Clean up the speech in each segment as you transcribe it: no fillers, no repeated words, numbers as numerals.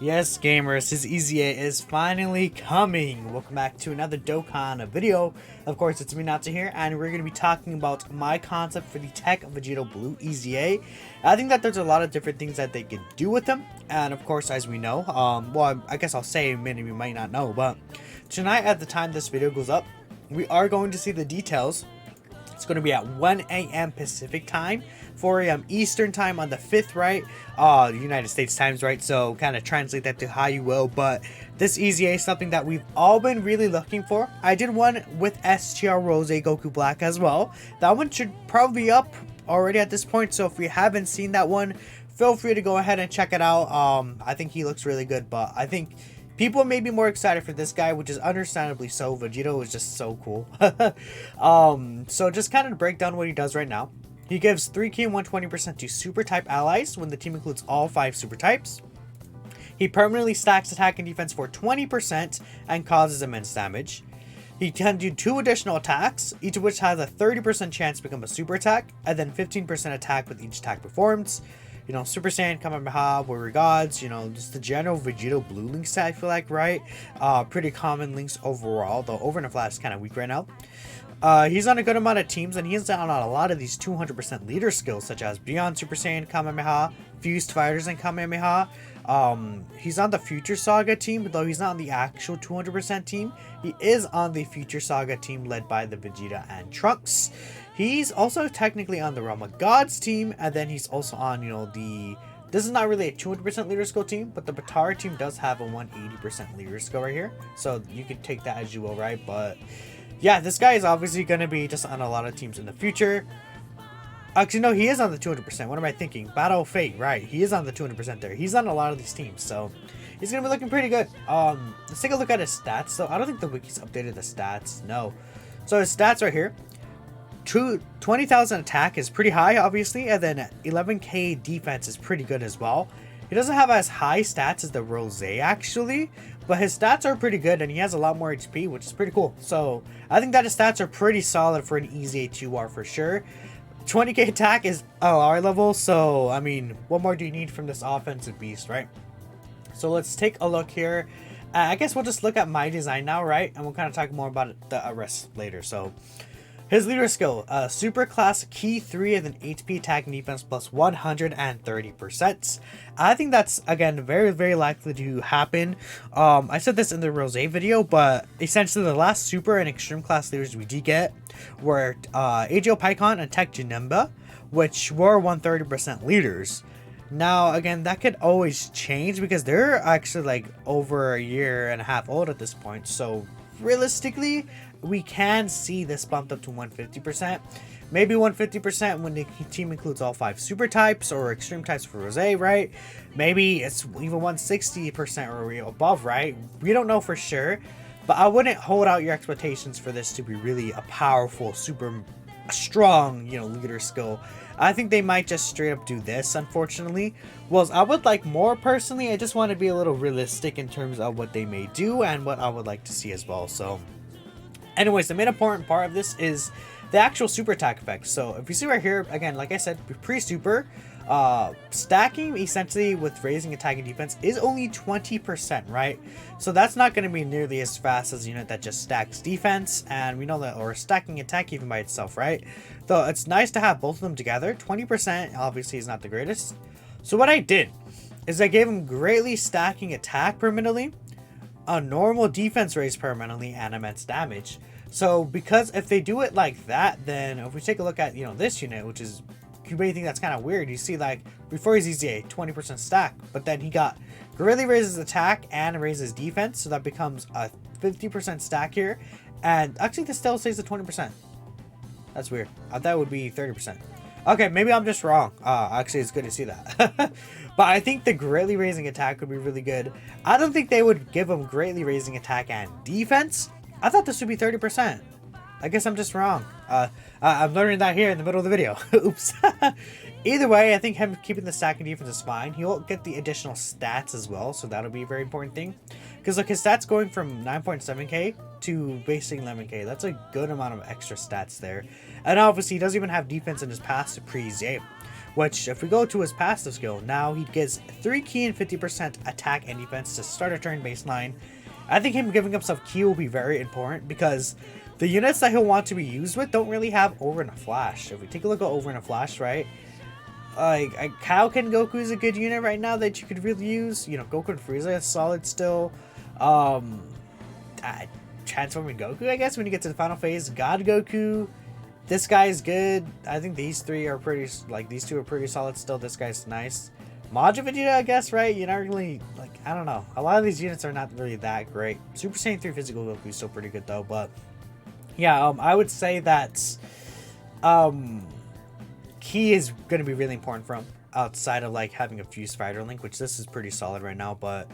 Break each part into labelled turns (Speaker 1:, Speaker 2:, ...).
Speaker 1: Yes, gamers, his EZA is finally coming. Welcome back to another Dokkan video. Of course, it's me, Natsu here, and we're going to be talking about my concept for the Tech Vegito Blue EZA. I think that there's a lot of different things that they could do with them, and of course, as we know, well, I guess I'll say many of you might not know, but tonight at the time this video goes up, we are going to see the details. It's going to be at 1 a.m. Pacific time, 4 a.m. Eastern time on the 5th, right? United States times, right? So kind of translate that to how you will. But this EZA is something that we've all been really looking for. I did one with STR Rose Goku Black as well. That one should probably be up already at this point. So if you haven't seen that one, feel free to go ahead and check it out. I think he looks really good, but I think people may be more excited for this guy, which is understandably so. Vegito is just so cool. So just kind of break down what he does right now. He gives 3 key and 120% to super type allies when the team includes all 5 super types. He permanently stacks attack and defense for 20% and causes immense damage. He can do 2 additional attacks, each of which has a 30% chance to become a super attack, and then 15% attack with each attack performed. You know, Super Saiyan, Kamehameha, Warrior Gods, you know, just the general Vegito Blue Link set, I feel like, right? Pretty common links overall, though Over in a Flash is kind of weak right now. He's on a good amount of teams, and he's on a lot of these 200% leader skills, such as Beyond Super Saiyan, Kamehameha, Fused Fighters, and Kamehameha. He's on the Future Saga team, though he's not on the actual 200% team. He is on the Future Saga team led by the Vegeta and Trunks. He's also technically on the Realm of Gods team, and then he's also on, you know, this is not really a 200% leader skill team, but the Batara team does have a 180% leader skill right here. So you could take that as you will, right? But yeah, this guy is obviously going to be just on a lot of teams in the future. Actually, no, he is on the 200%. What am I thinking? Battle of Fate, right? He is on the 200% there. He's on a lot of these teams, so he's going to be looking pretty good. Let's take a look at his stats. So I don't think the wiki's updated the stats. No. So his stats right here. 20,000 attack is pretty high, obviously, and then 11k defense is pretty good as well. He doesn't have as high stats as the Rose, actually, but his stats are pretty good, and he has a lot more HP, which is pretty cool. So I think that his stats are pretty solid for an EZA 2R for sure. 20k attack is LR level, so I mean, what more do you need from this offensive beast, right? So let's take a look here. I guess we'll just look at my design now, right? And we'll kind of talk more about the rest later. So his leader skill, super class key 3 and then HP attack and defense plus 130%. I think that's, again, very, very likely to happen. I said this in the Rose video, but essentially the last super and extreme class leaders we did get were AGO Pycon and Tech Janemba, which were 130% leaders. Now, again, that could always change because they're actually like over a year and a half old at this point. So realistically, we can see this bumped up to 150%. Maybe 150% when the team includes all 5 super types or extreme types for Rose, right? Maybe it's even 160% or above, right? We don't know for sure, but I wouldn't hold out your expectations for this to be really a powerful, super strong, you know, leader skill. I think they might just straight up do this, unfortunately. Well, I would like more personally. I just want to be a little realistic in terms of what they may do and what I would like to see as well. So anyways, the main important part of this is the actual super attack effect. So if you see right here, again, like I said, pre-super, stacking essentially with raising attack and defense is only 20%, right? So that's not going to be nearly as fast as a unit that just stacks defense, and we know that, or stacking attack even by itself, right? Though it's nice to have both of them together. 20% obviously is not the greatest. So what I did is I gave him greatly stacking attack permanently, a normal defense raise permanently, and immense damage. So because if they do it like that, then if we take a look at, you know, this unit, which is, you may think that's kind of weird. You see, like, before he's EZA, 20% stack, but then he got greatly raises attack and raises defense, so that becomes a 50% stack here. And actually this still stays at 20%. That's weird. I thought it would be 30%. Okay, maybe I'm just wrong. Actually, it's good to see that. But I think the greatly raising attack would be really good. I don't think they would give him greatly raising attack and defense. I thought this would be 30%. I guess I'm just wrong. I'm learning that here in the middle of the video. Oops. Either way, I think him keeping the stack and defense is fine. He'll get the additional stats as well, so that'll be a very important thing. Because look, his stats going from 9.7k to basically 11k. That's a good amount of extra stats there. And obviously, he doesn't even have defense in his past to pre-EZA. which if we go to his passive skill, now he gets 3 ki and 50% attack and defense to start a turn baseline. I think him giving himself ki will be very important because the units that he'll want to be used with don't really have over in a flash. If we take a look at over in a flash, right? Like Kaioken Goku is a good unit right now that you could really use. You know, Goku and Frieza is solid still. Transforming Goku, I guess, when you get to the final phase. God Goku, this guy is good. I think these three are pretty, like, these two are pretty solid still. This guy's nice. Majin Vegeta, I guess, right? You're not really, like, I don't know. A lot of these units are not really that great. Super Saiyan 3 Physical Goku is still pretty good, though. But, yeah, I would say that, Ki is going to be really important for him outside of, like, having a Fused Fighter Link, which this is pretty solid right now. But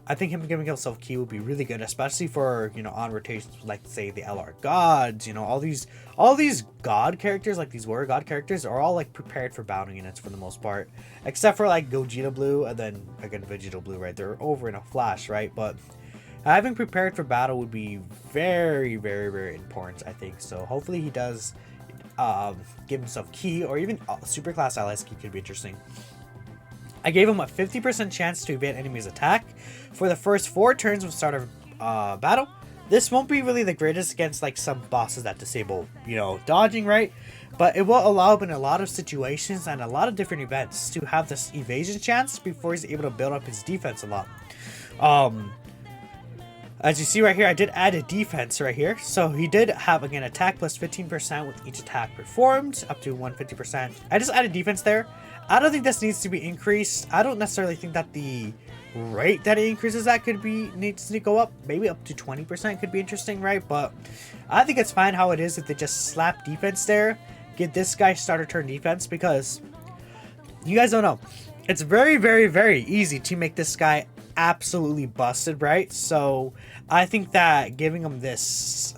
Speaker 1: I think him giving himself ki will be really good, especially for, you know, on rotations like, say, the LR gods. You know, all these god characters, like these warrior god characters, are all like prepared for battle units for the most part, except for like Gogeta Blue and then again Vegito Blue, right? They're over in a flash, right? But having prepared for battle would be very, very, very important, I think. So hopefully he does give himself ki, or even super class allies ki could be interesting. I gave him a 50% chance to evade enemy's attack for the first 4 turns of start of battle. This won't be really the greatest against like some bosses that disable, you know, dodging, right? But it will allow him in a lot of situations and a lot of different events to have this evasion chance before he's able to build up his defense a lot. As you see right here, I did add a defense right here. So he did have, again, attack plus 15% with each attack performed, up to 150%. I just added defense there. I don't think this needs to be increased. I don't necessarily think that the rate that it increases that needs to go up. Maybe up to 20% could be interesting, right? But I think it's fine how it is if they just slap defense there. Get this guy starter turn defense, because you guys don't know. It's very, very, very easy to make this guy absolutely busted, right? So I think that giving him this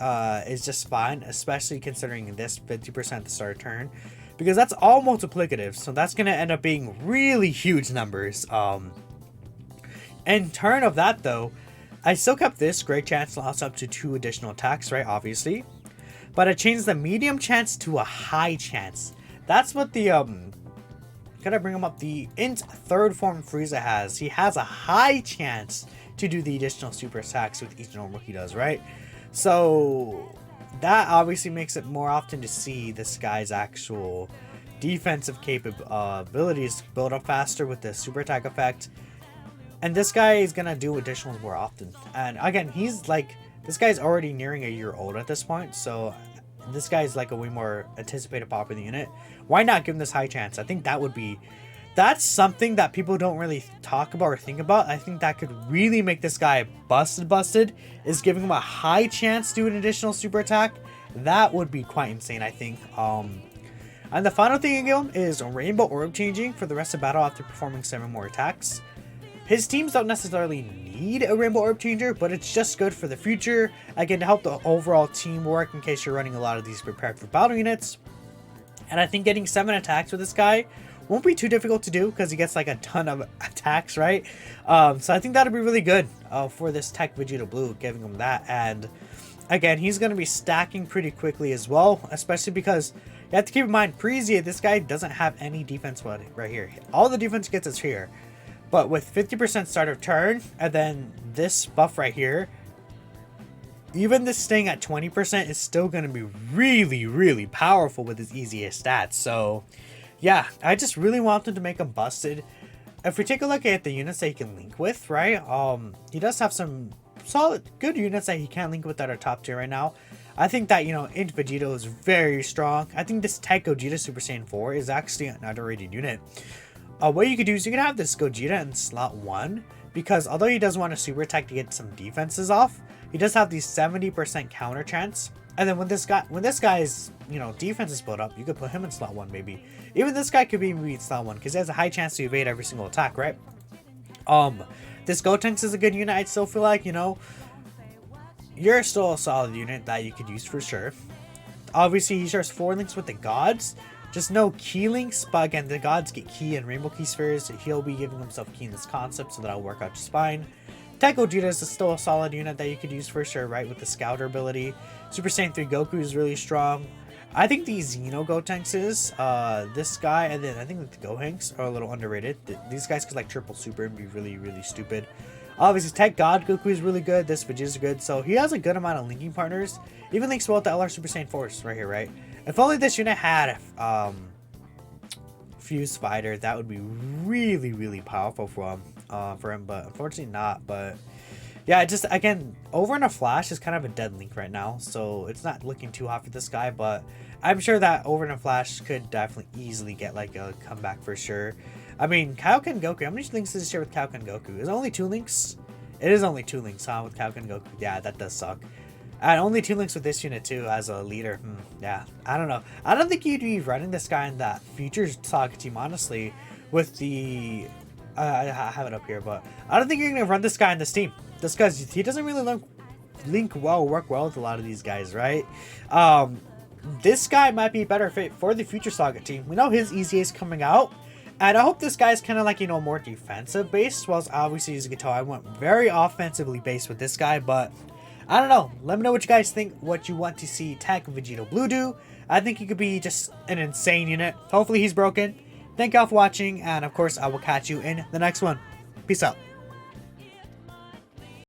Speaker 1: is just fine, especially considering this 50% to start a turn, because that's all multiplicative, so that's going to end up being really huge numbers. In turn of that, though, I still kept this great chance loss up to 2 additional attacks, right? Obviously, but I changed the medium chance to a high chance. That's what the gotta bring him up. The Int third form Frieza has. He has a high chance to do the additional super attacks with each normal he does, right? So that obviously makes it more often to see this guy's actual defensive capabilities build up faster with the super attack effect. And this guy is gonna do additionals more often. And again, he's like, this guy's already nearing a year old at this point, so this guy's like a way more anticipated popular unit. Why not give him this high chance? I think that's something that people don't really talk about or think about. I think that could really make this guy busted, is giving him a high chance to do an additional super attack. That would be quite insane, I think. And the final thing I give him is Rainbow Orb changing for the rest of battle after performing 7 more attacks. His teams don't necessarily need a Rainbow Orb changer, but it's just good for the future. Again, to help the overall teamwork in case you're running a lot of these prepared for battle units. And I think getting 7 attacks with this guy won't be too difficult to do, because he gets like a ton of attacks, right? So I think that'll be really good for this Tech Vegito Blue, giving him that. And again, he's going to be stacking pretty quickly as well, especially because you have to keep in mind, Frieza, this guy doesn't have any defense right here. All the defense gets is here. But with 50% start of turn, and then this buff right here, even this staying at 20% is still going to be really, really powerful with his easiest stats. So, yeah, I just really wanted to make him busted. If we take a look at the units that he can link with, right, he does have some solid, good units that he can link with that are top tier right now. I think that, you know, Int Vegito is very strong. I think this Tech Gogeta Super Saiyan 4 is actually an underrated unit. What you could do is you could have this Gogeta in slot 1, because although he does want a super attack to get some defenses off, he does have the 70% counter chance. And then when this guy's, you know, defense is built up, you could put him in slot 1 maybe. Even this guy could be maybe in slot 1, because he has a high chance to evade every single attack, right? This Gotenks is a good unit. I still feel like, you know, you're still a solid unit that you could use for sure. Obviously, he shares 4 links with the gods. Just no key links, but again, the gods get key and rainbow key spheres. He'll be giving himself key in this concept, so that'll work out just fine. Tech Gogeta is still a solid unit that you could use for sure, right, with the Scouter ability. Super Saiyan 3 Goku is really strong. I think the Xeno Gotenks is this guy, and then I think the Gohanks are a little underrated. These guys could like triple super and be really, really stupid. Obviously, Tech God Goku is really good. This Vegito is good. So he has a good amount of linking partners. Even links well with the LR Super Saiyan Force right here, right? If only this unit had Fuse Spider, that would be really, really powerful for him. But unfortunately not. But yeah, just again, over in a flash is kind of a dead link right now. So it's not looking too hot for this guy. But I'm sure that over in a flash could definitely easily get like a comeback for sure. I mean, Kaioken Goku. How many links does it share with Kaioken Goku? Is it only 2 links? It is only 2 links, huh? With Kaioken Goku. Yeah, that does suck. And only 2 links with this unit too as a leader. Yeah, I don't know. I don't think you'd be running this guy in that future saga team, honestly. With the, I have it up here, but I don't think you're gonna run this guy in this team. Just because he doesn't really work well with a lot of these guys, right? This guy might be a better fit for the future saga team. We know his EZA is coming out. And I hope this guy's kind of like, you know, more defensive based. Whilst obviously as you can tell, I went very offensively based with this guy. But I don't know. Let me know what you guys think. What you want to see Tech Vegito Blue do. I think he could be just an insane unit. Hopefully he's broken. Thank y'all for watching. And of course, I will catch you in the next one. Peace out.